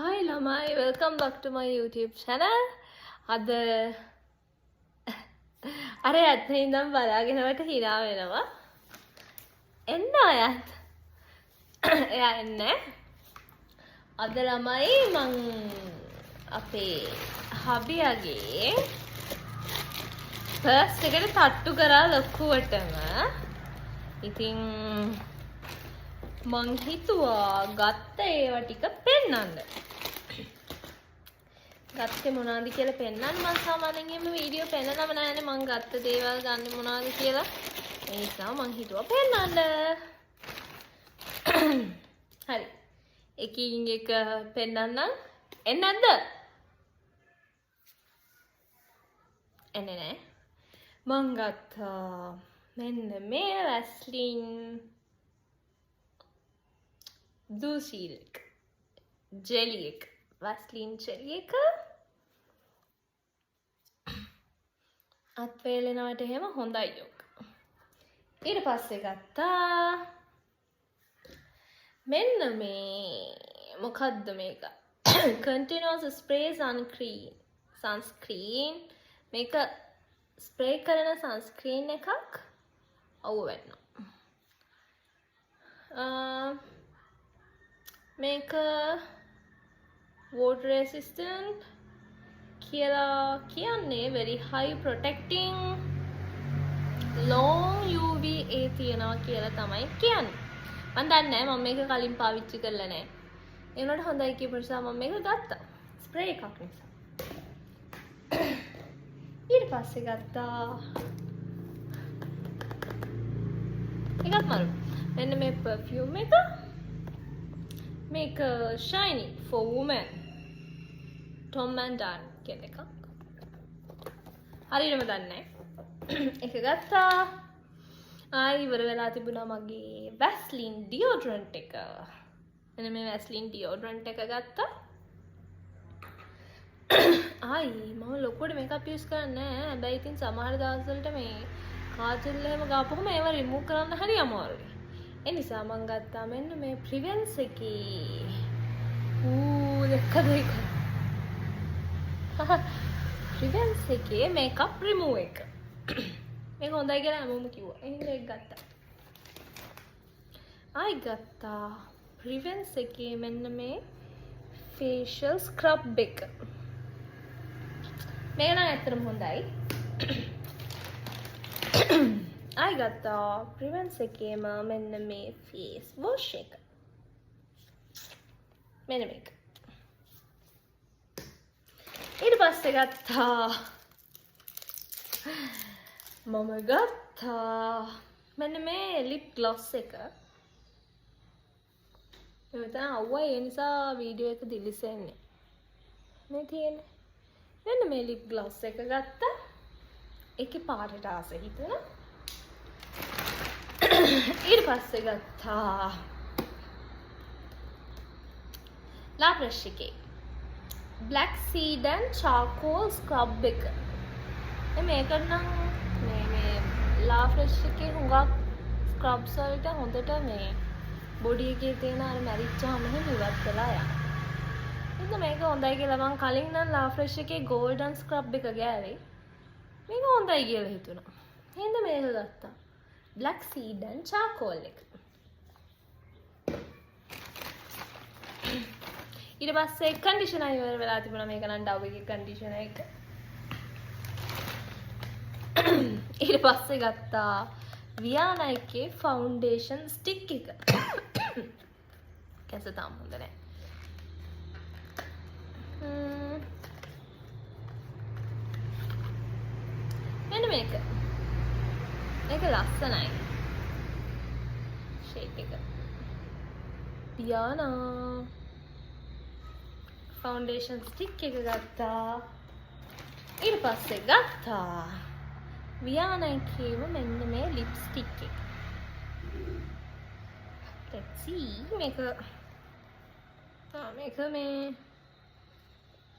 Hi lamai, welcome back to my YouTube channel. අද අර ඇත්ත ඉඳන් බලාගෙනවට හිනා වෙනවා. එන්න අයත්. එයා එන්නේ. අද ළමයි මං අපේ හබියාගේ ෆස්ට් එකට තට්ටු කරා ලොකුවටම. ඉතින් මං හිතුවා ගත්ත ඒවා ටික පෙන්නන්න. ගත්තේ මොනවද කියලා පෙන්නන්න. මම සාමාන්‍යයෙන් එහෙම වීඩියෝ පෙන්නනම නැහැනේ මං ගත්ත දේවල් ගන්න මොනවද කියලා. ඒ නිසා මං හිතුවා පෙන්නන්න. හරි. එකින් එක පෙන්නන්න. එන්නේ නැද්ද? එන්නේ නැහැ. මං ගත්තා මෙන්න මේ වැස්ලින් දූසිල්ක් ජෙලි එක. වැස්ලින් ජෙලි එක අත් වේලෙනාට එහෙම හොඳයි යෝක. ඊට පස්සේ ගත්තා මෙන්න මේ මොකද්ද මේක? continuous spray sunscreen මේක ස්ප්‍රේ කරන sunscreen එකක් අවු වෙනවා. මේක water resistant කියලා කියන්නේ very high protecting long UVA තියනවා කියලා තමයි කියන්නේ. මම දන්නේ නැහැ මම මේක කලින් පාවිච්චි කරලා නැහැ. ඒ වුණාට හොඳයි කියපු නිසා මම මේක ගත්තා. ස්ප්‍රේ එකක් නිසා. ඊට පස්සේ ගත්තා එකක් මරු. මෙන්න මේ perfume එක. මේක shiny for women. Tom and Dan කියන එකක්. හරියටම දන්නේ නැහැ. ඒක ගත්තා. ආයි ඉවර වෙලා තිබුණා මගේ Vaseline deodorant එක. මෙන්න මේ Vaseline deodorant එක ගත්තා. ආයි මම ලොකුවට මේකප් යූස් කරන්නේ නැහැ. හැබැයි ඉතින් සමහර දවස්වලට මේ කාජල් එහෙම ගාපුවම ඒව රිමූව් කරන්න හරි අමාරුයි. ඒ නිසා මම ගත්තා මෙන්න මේ Prevance එකේ දෙකද එක. Prevance එකේ makeup remove එක. මේක හොඳයි කියලා හැමෝම කිව්වා. එහෙනම් ඒක ගත්තා. ආයි ගත්තා Prevance එකේ මෙන්න මේ facial scrub එක. මේක නම් ඇත්තටම හොඳයි. ආයි ගත්තා Prevance එකේම මෙන්න මේ face wash එක. මෙන්න මේක. ඊට පස්සේ ගත්තා මම ගත්තා මෙන්න මේ lip gloss එක. මෙතන අවුවයි ඒ නිසා වීඩියෝ එක දිලිසෙන්නේ. මේ තියෙන්නේ. මෙන්න මේ lip gloss එක ගත්තා. ඒකේ පාටට ආස හිතුණා. ඊට පස්සේ ගත්තා La Fresh එකේ black seed and charcoal scrub එක. මේකට නම් මේ La Fresh එකේ හුඟක් ස්ක්‍රබ්ස් වලට හොඳට මේ බොඩි එකේ තියෙන අර මැරිච්චාම එහෙම ඉවත් වෙලා යනවා. ඉතින් මේක හොඳයි කියලා මම කලින් නම් La Fresh එකේ golden scrub එක ගෑවේ. මේක හොඳයි කියලා හිතුණා. එහෙනම් මේක ගත්තා. black seed and charcoal එක. ඊට පස්සේ කන්ඩිෂනර් ඉවර වෙලා තිබුණා. මේක නම් Dove එකේ කන්ඩිෂනර් එක. ඊට පස්සේ ගත්තා Viana එකේ ෆවුන්ඩේෂන් ස්ටික් එක. කැස තාම හොඳ නැහැ. මෙන්න මේක. මේක ලස්සනයි. ෂේප් එක. Viana ෆවුන්ඩේෂන් ස්ටික් එක ගත්තා. ඊට පස්සේ ගත්තා Viana එකේම මෙන්න මේ ලිප්ස්ටික් එක. let's see මේක මේක මේ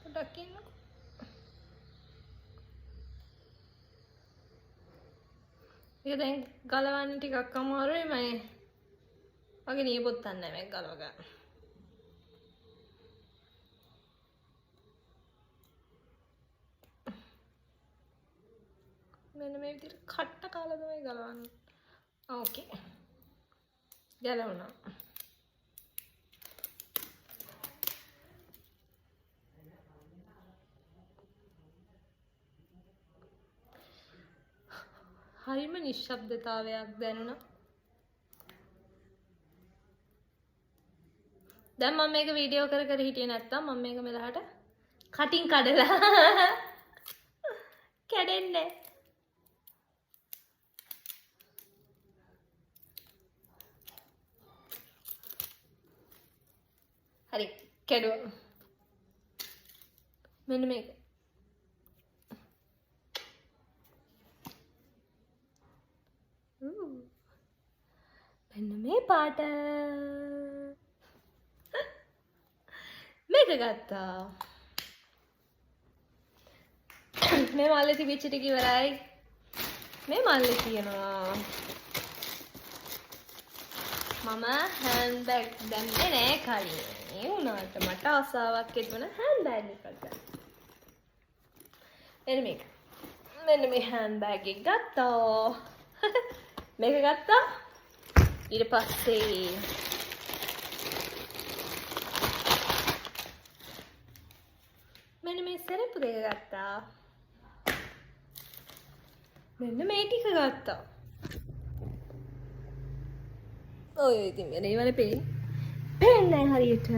පොඩ්ඩක් ඉන්නකෝ. ඒක දැන් ගලවන්න ටිකක් අමාරුයි. මම වගේ නියපොත්තක් නැහැ මේක ගලව ගන්න. මෙන්න මේ විදිහට කට්ට කාලා තමයි ගලවන්නේ. ඕකේ. ගලවනවා. හරිම නිශ්ශබ්දතාවයක් දැනුණා. දැන් මම මේක වීඩියෝ කර කර හිටියේ නැත්තම් මම මේක මෙලහට කටින් කඩලා කැඩෙන්නේ. හරි කැඩුවා. මෙන්න මේක. මෙන්න මේ පාට. මේක ගත්තා. මේ මල්ලේ තිබිච්ච ටික ඉවරයි. මේ මල්ලේ තියෙනවා මම හෑන්ඩ් බෑග් දැම්මේ නෑ කලින්. ඒ වුණාට මට ආසාවක් තිබුණා හෑන්ඩ් බෑග් එකක් ගන්න. මෙන්න මේක. මෙන්න මේ හෑන්ඩ් බෑග් එක ගත්තා. මේක ගත්තා. ඊට පස්සේ මෙන්න මේ සෙරෙප්පු දෙක ගත්තා. මෙන්න මේ ටික ගත්තා. ඔය ඉතින් මේ වල පේන්නේ හරියට.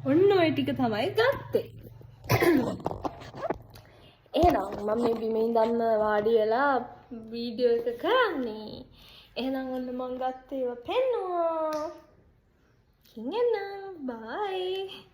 ඔන්න ඔය ටික තමයි ගත්තේ. එහෙනම් මම මේ බිමේ ඉඳන්ම වාඩි වෙලා වීඩියෝ එක කරන්නේ. එහෙනම් ඔන්න මම ගත්තේ ඒවා පෙන්නුවා. Bye.